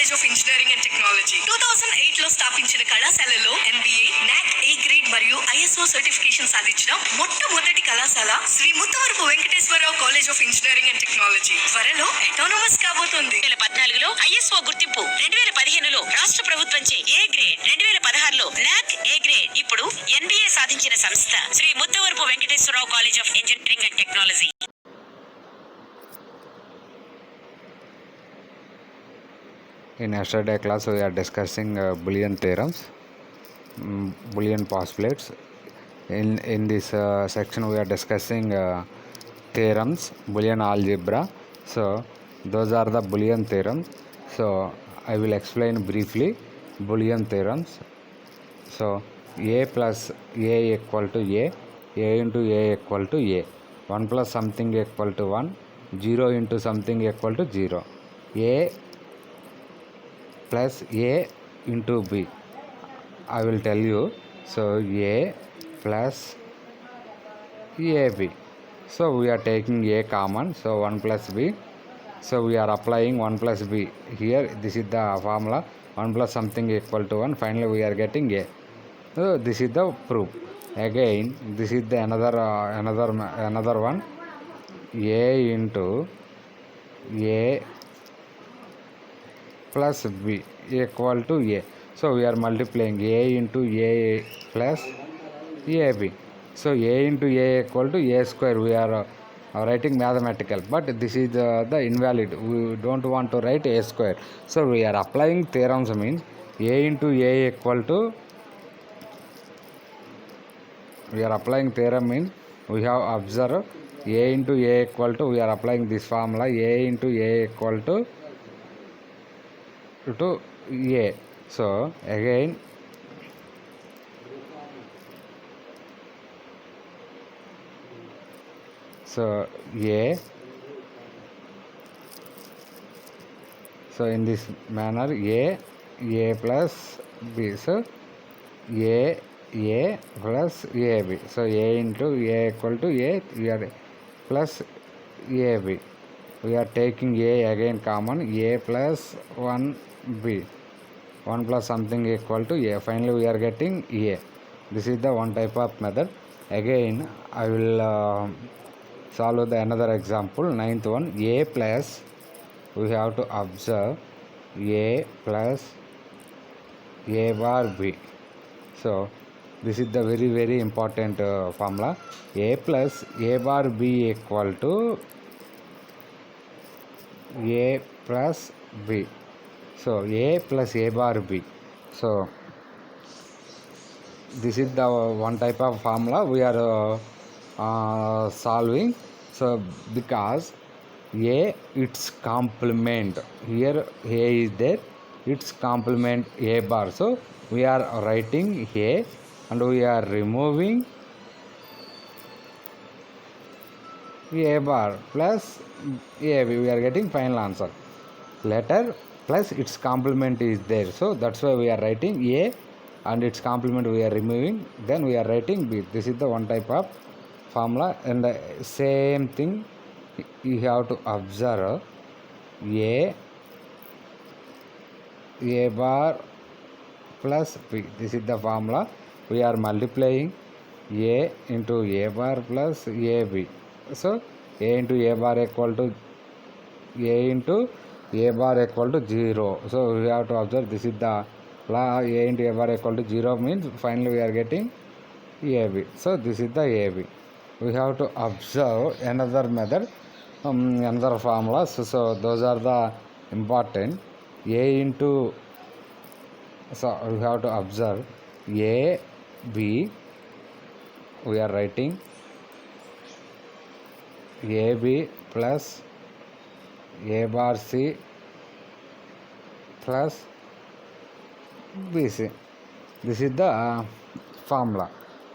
College of engineering and technology 2008 లో స్థాపించిన కళాశాలలో MBA, NAC A గ్రేడ్ మరియు ISO సర్టిఫికేషన్ సాధించిన మొట్టమొదటి కళాశాల Shri Muttavarapu Venkateswararao college of engineering and technology త్వరలో అటానమస్ కాబోతోంది. 2014లో ISO గుర్తింపు, 2015లో రాష్ట్ర ప్రభుత్వంచే A గ్రేడ్, 2016లో NAC A గ్రేడ్, ఇప్పుడు NBA సాధించిన సంస్థ Shri Muttavarapu Venkateswararao college of engineering and technology. In yesterday class we are discussing Boolean theorems, Boolean postulates. In this section we are discussing theorems, Boolean algebra. So those are the Boolean theorems. So I will explain briefly Boolean theorems. So a plus a equal to a into a equal to a, 1 plus something equal to 1, 0 into something equal to 0, a plus a into b. I will tell you. So a plus ab. So we are taking a common, so 1 plus b. So we are applying 1 plus b here. This is the formula, 1 plus something equal to 1. Finally we are getting a. So this is the proof. Again this is the another one, a into a plus b equal to a. So we are multiplying a into a plus ab. So a into a equal to a square. We are writing mathematical, but this is the invalid. We don't want to write a square. So we are applying theorems, means a into a equal to, we are applying theorem means we have observed a into a equal to, we are applying this formula, a into a equal to a. So again so a, so in this manner a plus b. So a plus ab. So a into a equal to a, we are plus ab. We are taking a again common, a plus 1b, 1 plus something equal to a. Finally we are getting a. This is the one type of method. Again I will solve the another example, ninth one. A plus, we have to observe a plus a bar b. So this is the very important formula. A plus a bar b equal to a plus b. So a plus a bar b. So this is the one type of formula we are solving. So because a, its complement, here a is there, its complement a bar. So we are writing a and we are removing a bar plus ab. We are getting final answer. Letter plus its complement is there, so that's why we are writing a and its complement we are removing, then we are writing b. This is the one type of formula. And the same thing you have to observe a bar plus b. This is the formula. We are multiplying a into a bar plus ab. So a into a bar equal to a into a bar equal to 0. So we have to observe, this is the law, a into a bar equal to 0 means finally we are getting ab. So this is the ab. We have to observe another method, another formula. So those are the important. A into, so we have to observe a b. We are writing ab plus a bar c plus bc. This is the formula.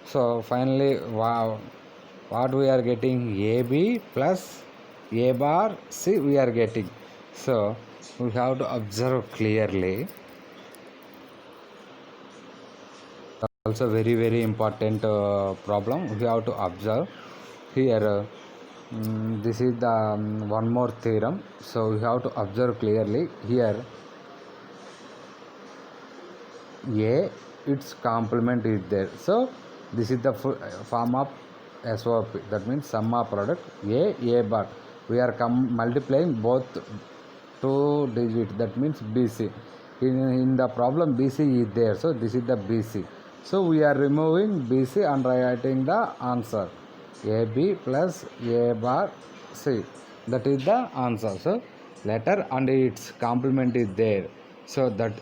So finally what we are getting, ab plus a bar c we are getting. So we have to observe clearly. Also very important problem we have to observe here. This is the one more theorem, so we have to observe clearly here. A, its complement is there. So this is the form of SOP. That means sum of product A bar. We are multiplying both two digits. That means BC. In the problem BC is there. So this is the BC. So we are removing BC and writing the answer. AB plus A bar C. That is the answer. So letter and its complement is there. So that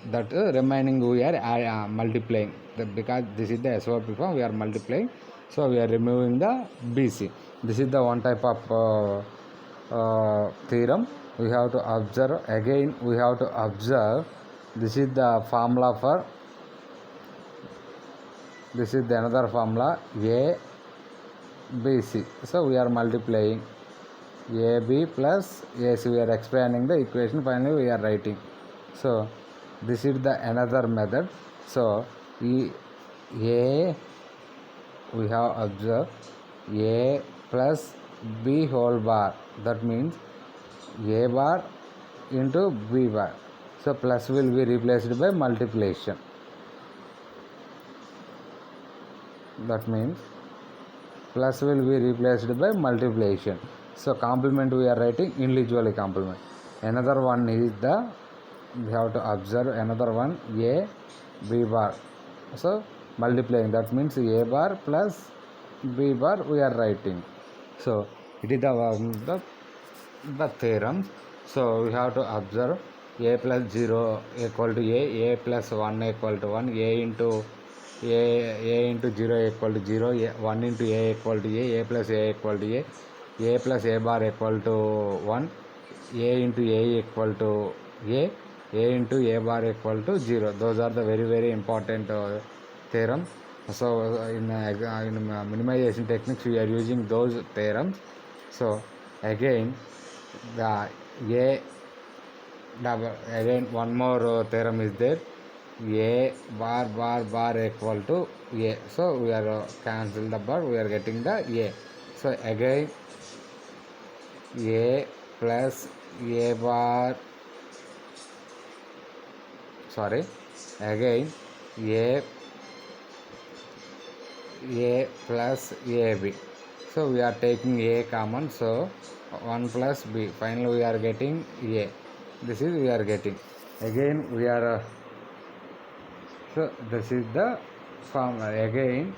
remaining we are multiplying. Because this is the SOP form, we are multiplying. So we are removing the BC. This is the one type of theorem. We have to observe again. We have to observe. This is the formula for. This is the another formula A B C. So we are multiplying AB plus AC. We are expanding the equation. Finally we are writing. So this is the another method. So A we have observed A plus B whole bar. That means A bar into B bar. So plus will be replaced by multiplication. That means plus will be replaced by multiplication. So complement we are writing individually complement. Another one is the, we have to observe another one A B bar. So multiplying, that means A bar plus B bar we are writing. So it is the theorem. So we have to observe A plus 0 equal to A plus 1 equal to 1, A into 0 equal to 0, 1 into A equal to A plus A equal to A plus A bar equal to 1, A into A equal to A into A bar equal to 0. Those are the very important theorem. So in minimization techniques we are using those theorems. So again the again one more theorem is there. A bar equal to A. So we are cancel the bar, we are getting the A. So again A plus A bar, sorry, again A plus AB. So we are taking A common, so 1 plus B. Finally we are getting A. This is we are getting. Again we are so this is the formula. Again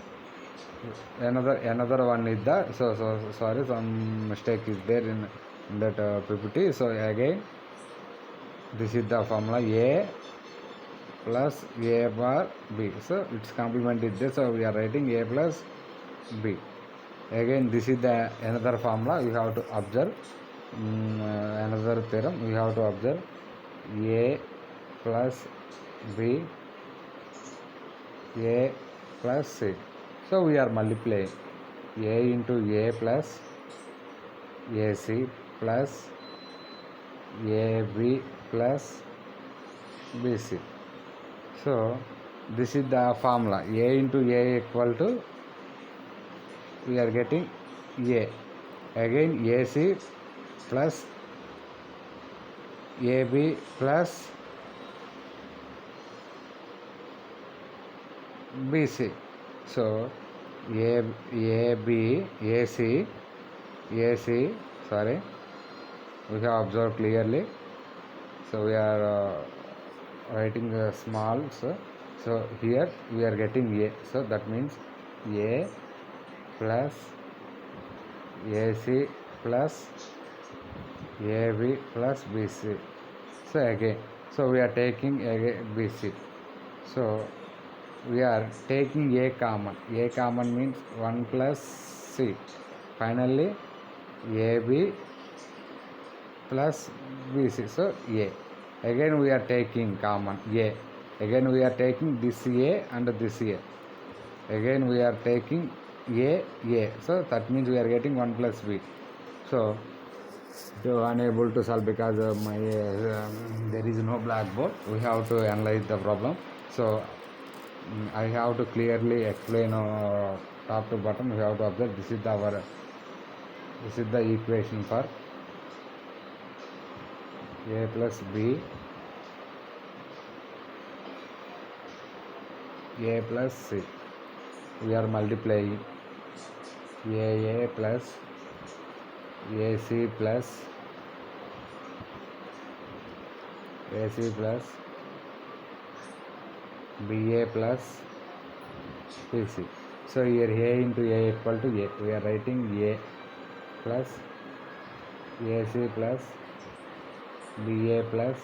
another one is the, so sorry, some mistake is there in that PPT. So again this is the formula A plus A bar B. So its complement is there. So we are writing A plus B. Again this is the another formula. We have to observe another theorem. We have to observe A plus B, A plus C. So we are multiplying A into A plus AC plus AB plus BC. So this is the formula. A into A equal to, we are getting A. Again AC plus AB plus BC. So AB AC, sorry, we have observed clearly. So we are writing small. So here we are getting A. So that means A plus AC plus AB plus BC. So again, so we are taking again BC. So we are taking A common. A common means 1 plus C. Finally AB plus BC. So A. Again we are taking common A. Again we are taking this A and this A. Again we are taking A. So that means we are getting 1 plus B. So unable to solve because there is no blackboard. We have to analyze the problem. So I have to clearly explain top to bottom. We have to observe this is the equation for A plus B A plus C. We are multiplying AA plus AC plus BA plus BC. So here A into A equal to A. We are writing A plus AC plus BA plus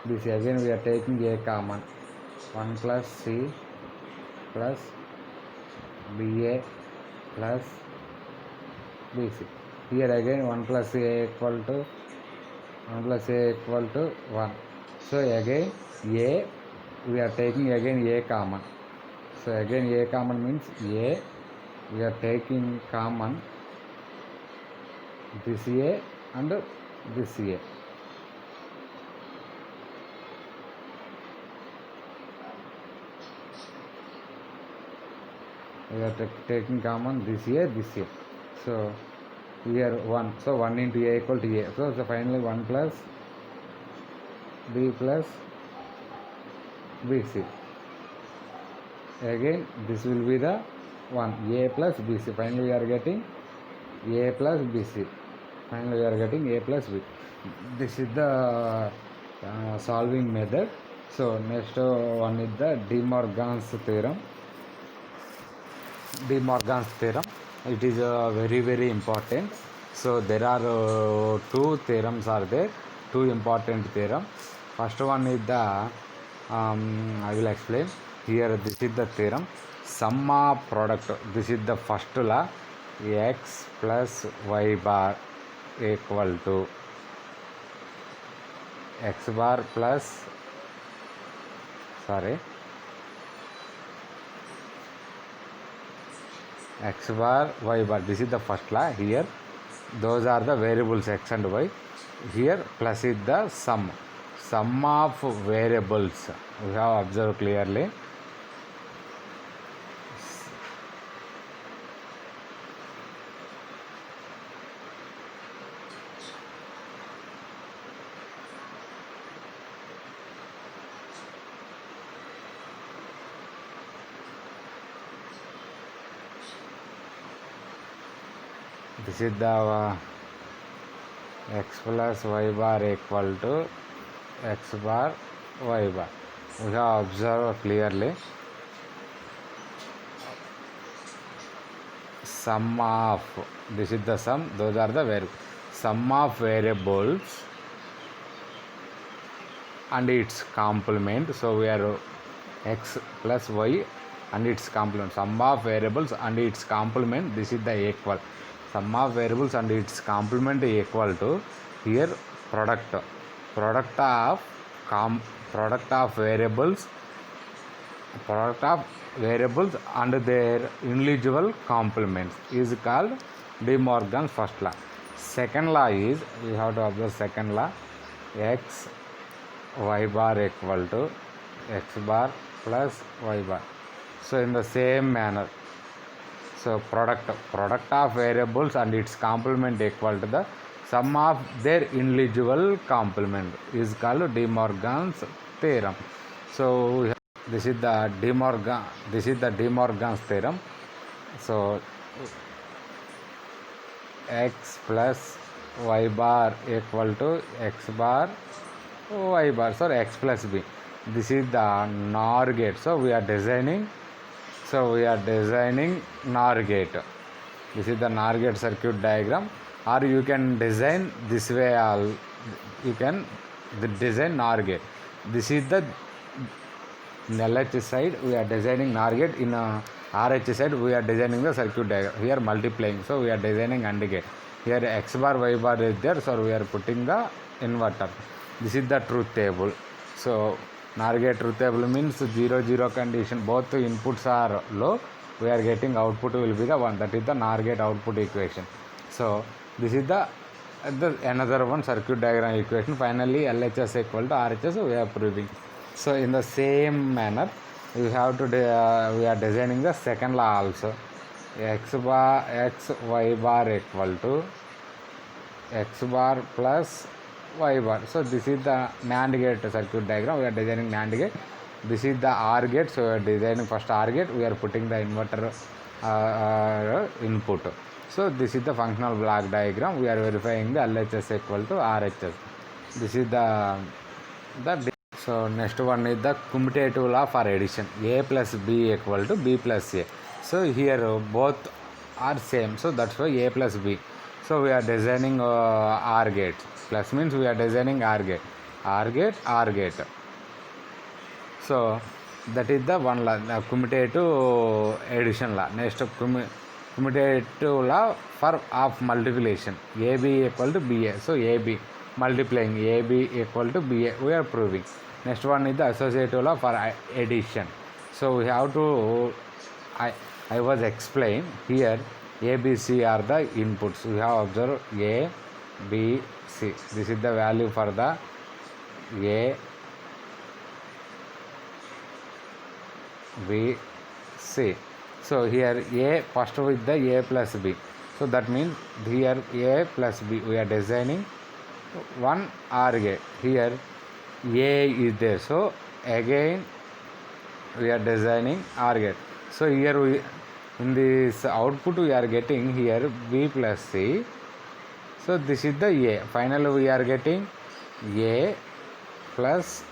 BC. Again we are taking A common. 1 plus C plus BA plus BC. Here again 1 plus A equal to 1. So again A we are taking again A common. So again A common means A we are taking common this A and this A. We are taking common this A. So here 1. So 1 into A equal to A. So finally 1 plus B plus BC. Again this will be the 1 A plus BC. Finally we are getting A plus BC. Finally we are getting A plus B. This is the solving method. So next one is the De Morgan's theorem. It is very important. So there are two theorems are there, two important theorem. First one is the I will explain here. This is the theorem, sum of product. This is the first law, x plus y bar equal to x bar plus x bar y bar. This is the first law. Here those are the variables x and y. Here plus is the sum of variables. We have observed clearly. This is the x plus y bar equal to x bar y bar. We have observed clearly. Sum of, this is the sum, those are the variables. Sum of variables and its complement. So we are x plus y and its complement. Sum of variables and its complement. This is the equal. Sum of variables and its complement equal to here product of variables and their individual complements is called De Morgan's first law. Second law is, we have to observe second law, x y bar equal to x bar plus y bar. So in the same manner, so product of variables and its complement equal to the sum of their individual complement is called De Morgan's theorem. So this is the De Morgan's theorem. So x plus y bar equal to x bar y bar, so x plus b. This is the NOR gate. So we are designing NOR gate. This is the NOR gate circuit diagram, or you can design this way. You can design NOR gate. This is the LHS side. We are designing NOR gate. In RH side we are designing the circuit diagram. Here multiplying. So we are designing AND gate. Here x bar y bar is there. So we are putting the inverter. This is the truth table. So NOR gate truth table means 0 0 condition, both inputs are low, we are getting output will be the 1. That is the NOR gate output equation. So this is the another one circuit diagram equation. Finally LHS equal to RHS we are proving. So in the same manner we have to we are designing the second law also. X y bar equal to x bar plus Y bar. So this is the NAND gate circuit diagram. We are designing NAND gate. This is the OR gate. So we are designing first OR gate. We are putting the inverter input. So this is the functional block diagram. We are verifying the LHS equal to RHS. This is the so next one is the commutative law for addition. A plus B equal to B plus A. So here both are same. So that's why A plus B. So we are designing OR gate. Plus means we are designing OR gate. OR gate, OR gate. So that is the one law, the commutative addition law. Next commutative law for of multiplication. AB equal to BA. So AB multiplying AB equal to BA. We are proving. Next one is the associative law for addition. So we have to I was explained here. A, B, C are the inputs. We have observed A, B, C. This is the value for the A, B, C. So here A first with the A plus B. So that means here A plus B. We are designing one OR gate. Here A is there. So again we are designing OR gate. So here we in this output we are getting here B plus C. So this is the A. Finally we are getting A plus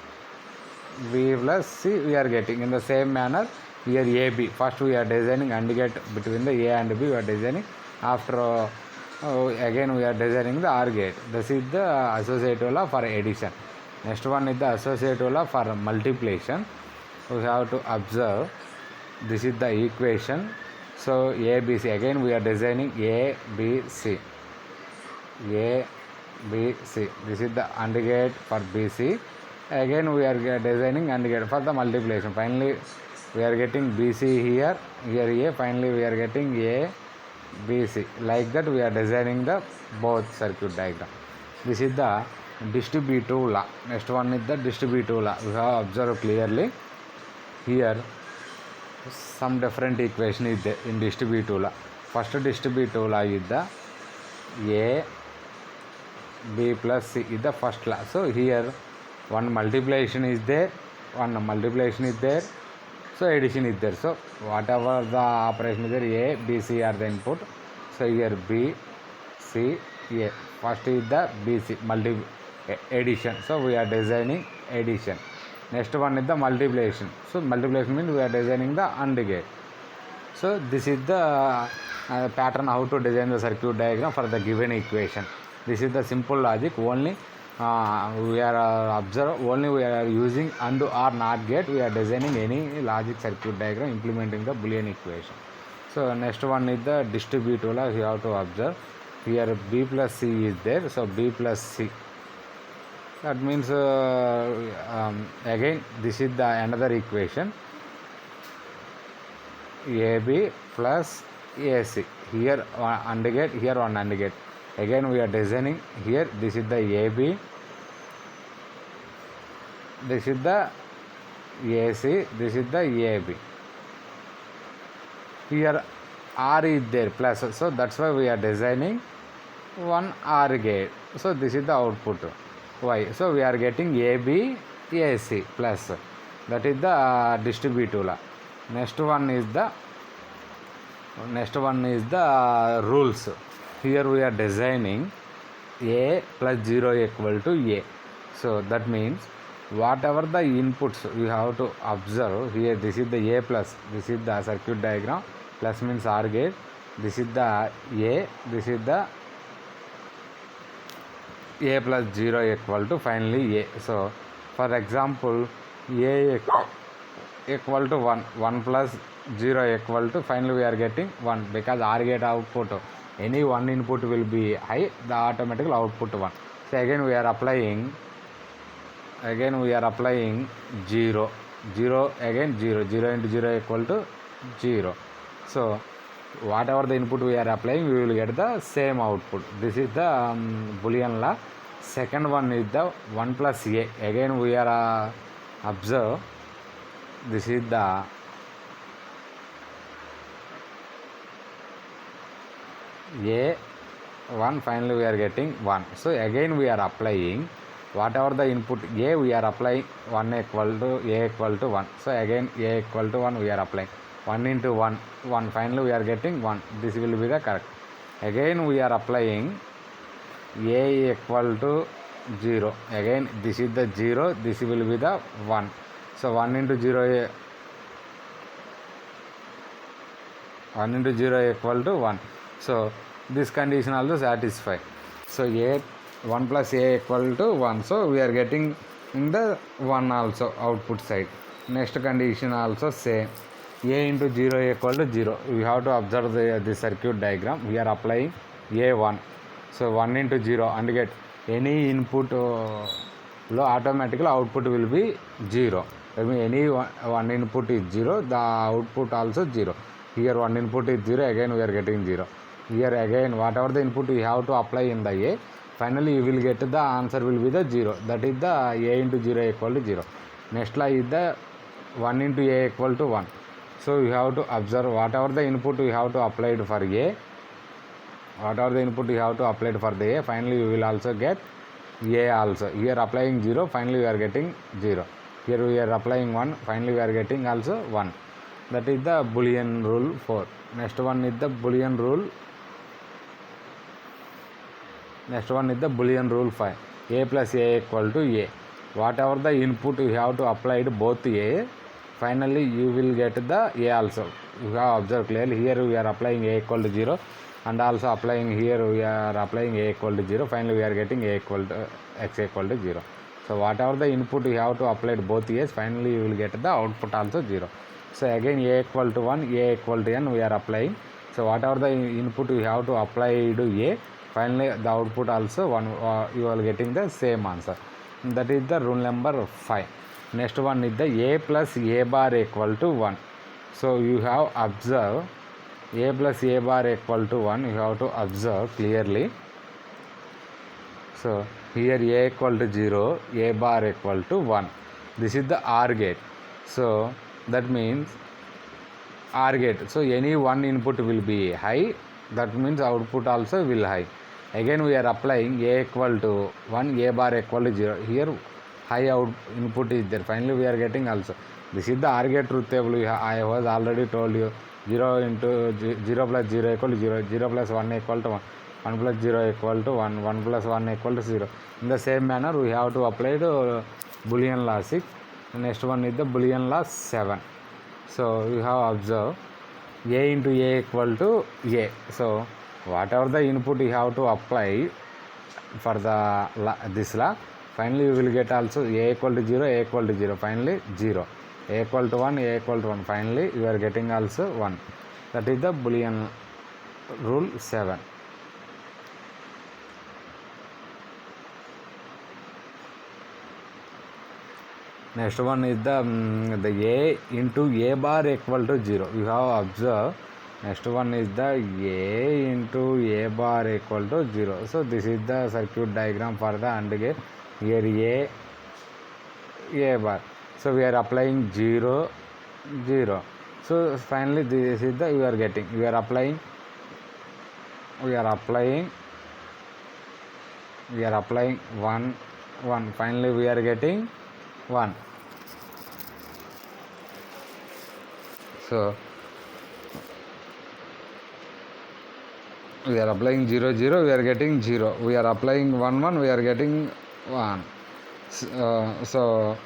B plus C we are getting. In the same manner here AB. First we are designing AND gate between the A and B we are designing. After again we are designing the OR gate. This is the associative law for addition. Next one is the associative law for multiplication. We have to observe this is the equation. So A, B, C. Again we are designing A, B, C. A, B, C. This is the AND gate for BC. Again we are designing AND gate for the multiplication. Finally we are getting BC here. Here A. Finally we are getting A, B, C. Like that we are designing the both circuit diagram. This is the distributive law. Next one is the distributive law. We have observed clearly here some different equation is there in distributive law. First distributive law is the A, B plus C is the first law. So here one multiplication is there, one multiplication is there, so addition is there. So whatever the operation is there, A, B, C are the input. So here B, C, A. First is the B, C addition. So we are designing addition. Next one is the multiplication. So multiplication means we are designing the AND gate. So this is the pattern how to design the circuit diagram for the given equation. This is the simple logic. Only we are observe. Only we are using AND or NOT gate. We are designing any logic circuit diagram implementing the Boolean equation. So next one is the distributive law. You have to observe here B plus C is there. So B plus C. That means again this is the another equation AB plus AC. Here one AND gate, here one AND gate. Again we are designing here. This is the AB. This is the AC. This is the AB. Here R is there plus. So that's why we are designing one OR gate. So this is the output. Y. So we are getting AB, AC plus. That is the distributive law. Next one is the rules. Here we are designing A plus 0 equal to A. So that means whatever the inputs we have to observe here. This is the A plus. This is the circuit diagram. Plus means OR gate. This is the A. This is the A plus 0 equal to finally A. So for example A equal to 1, 1 plus 0 equal to finally we are getting 1 because OR gate output any one input will be high, the automatic output 1. So again we are applying 0, 0 again 0, 0 into 0 equal to 0. So whatever the input we are applying we will get the same output. This is the Boolean law. Second one is the 1 plus A. Again we are observe this is the A 1, finally we are getting 1. So again we are applying whatever the input A, we are applying 1 equal to A equal to 1. So again A equal to 1 we are applying 1 into 1, 1, finally we are getting 1. This will be the correct. Again we are applying A equal to 0. Again this is the 0, this will be the 1. So 1 into 0 1 into 0 equal to 1. So this condition also satisfy. So A 1 plus A equal to 1. So we are getting in the 1 also output side. Next condition also same. A into 0 equal to 0. We have to observe the circuit diagram. We are applying A1. So 1 into 0 and get any input lo automatically output will be 0. I mean any one input is 0, the output also 0. Here one input is 0, again we are getting 0. Here again whatever the input we have to apply in the A, finally you will get the answer will be the 0. That is the A into 0 equal to 0. Next line is the 1 into A equal to 1. So you have to observe whatever the input we have to apply for A, whatever the input we have to apply for the A, finally we will also get A also. Here applying 0, finally we are getting 0. Here we are applying 1, finally we are getting also 1. That is the Boolean rule 4. Next one is the Boolean rule. Next one is the Boolean rule 5. A plus A equal to A. Whatever the input you have to apply to both A, finally you will get the A also. You have observed clearly. Here we are applying A equal to 0, and also applying here we are applying A equal to 0. Finally we are getting A equal to X equal to 0. So whatever the input you have to apply to both A's, finally you will get the output also 0. So again A equal to 1, A equal to n we are applying. So whatever the input we have to apply to A, finally the output also 1, you are getting the same answer. That is the rule number 5. Next one is the A plus A bar equal to 1. So you have observed A plus A bar equal to 1, you have to observe clearly. So here A equal to 0, A bar equal to 1. This is the OR gate. So that means OR gate. So any one input will be high, that means output also will high. Again we are applying A equal to 1, A bar equal to 0. Here high input is there. Finally we are getting also. This is the OR gate truth table. I was already told you 0 into 0 plus 0 equal to 0, 0 plus 1 equal to 1, 1 plus 0 equal to 1, 1 plus 1 equal to 0. In the same manner we have to apply to Boolean law 6. Next one is the Boolean law 7. So you have observed A into A equal to A. So whatever the input you have to apply for the this law, finally you will get also A equal to 0, A equal to 0, finally 0. A equal to 1, A equal to 1, finally you are getting also 1. That is the Boolean rule 7. Next one is the A into A bar equal to 0. You have observed. Next one is the A into A bar equal to 0. So this is the circuit diagram for the AND gate. Here A bar. So we are applying 0, 0. So finally this is the you are getting. We are applying 1, 1. Finally we are getting 1. So we are applying 0, 0, we are getting 0. We are applying 1, 1, we are getting 1. So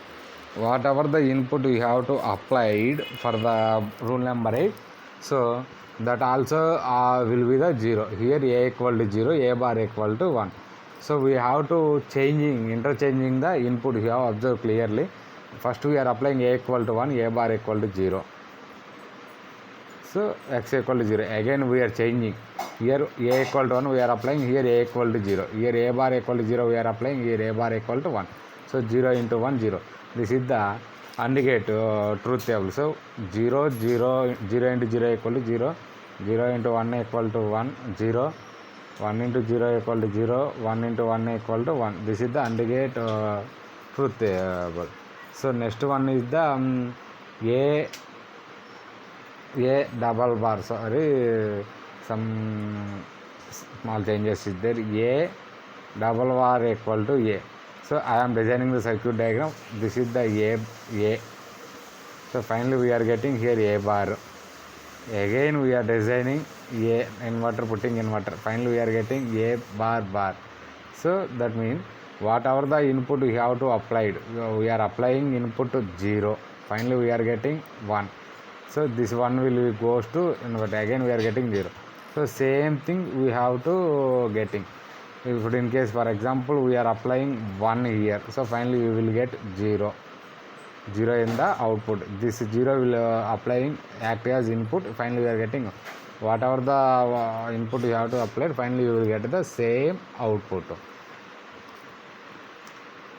whatever the input we have to applied for the rule number 8, so that also will be the 0. Here A equal to 0, A bar equal to 1. So we have to interchanging the input. You have observed clearly. First we are applying A equal to 1, A bar equal to 0. So X equal to 0. Again we are changing. Here A equal to 1 we are applying, here A equal to 0. Here A bar equal to 0 we are applying, here A bar equal to 1. So 0 into 1, 0. This is the AND gate truth table. So 0, 0, 0 into 0 equal to 0. 0 into 1 equal to 1, 0. 1 into 0 equal to 0. 1 into 1 equal to 1. This is the AND gate truth table. So next one is the A double bar. Sorry, some small changes is there. A double bar equal to A. So I am designing the circuit diagram. This is the A. So finally we are getting here A bar. Again we are designing A inverter, putting inverter. Finally we are getting A bar. So that means whatever the input we have to apply, we are applying input to 0. Finally we are getting 1. So this 1 will goes to inverter. Again we are getting 0. So same thing we have to getting. If in case for example we are applying 1 here, so finally we will get 0 in the output. This 0 will applying act as input. Finally we are getting whatever the input you have to apply, finally you will get the same output.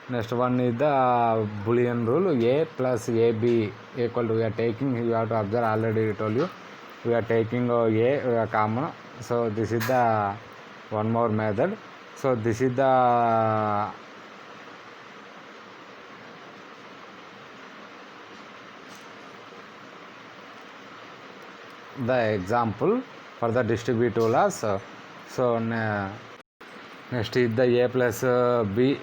Next one is the Boolean rule. A plus AB equal to, we are taking, you have to observe, already told you, we are taking A common. So this is the one more method. So this is the example for the distributive laws. So next is the A plus B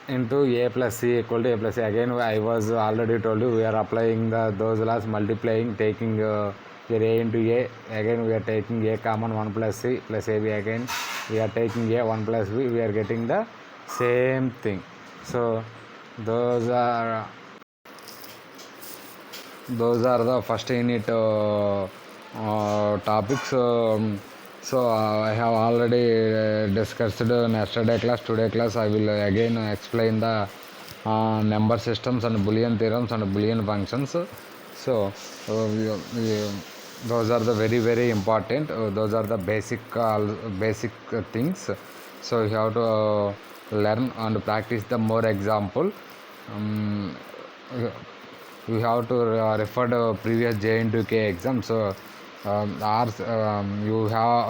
into A plus C equal to A plus C. Again I was already told you, we are applying those laws, multiplying, taking here A into A. Again we are taking A common, 1 plus C plus AB. Again we are taking A 1 plus B. We are getting the same thing. So those are the first unit topics. So I have already discussed in yesterday class. Today class I will again explain the number systems and Boolean theorems and Boolean functions. So those are the very important. Those are the basic things. So you have to learn and practice the more example. We have to refer to previous J into K exam. So you have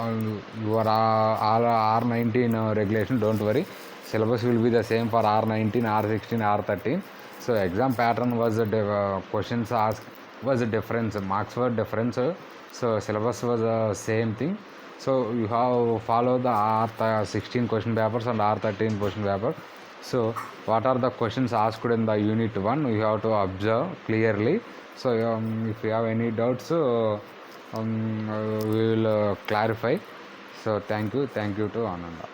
your R19 regulation. Don't worry, syllabus will be the same for R19, R16, R13. So exam pattern was questions asked was a difference, marks were different. So syllabus was the same thing. So you have follow the R16 question papers and R13 question paper. So what are the questions asked in the unit 1, you have to observe clearly. So if you have any doubts, we will clarify. So thank you to Ananda.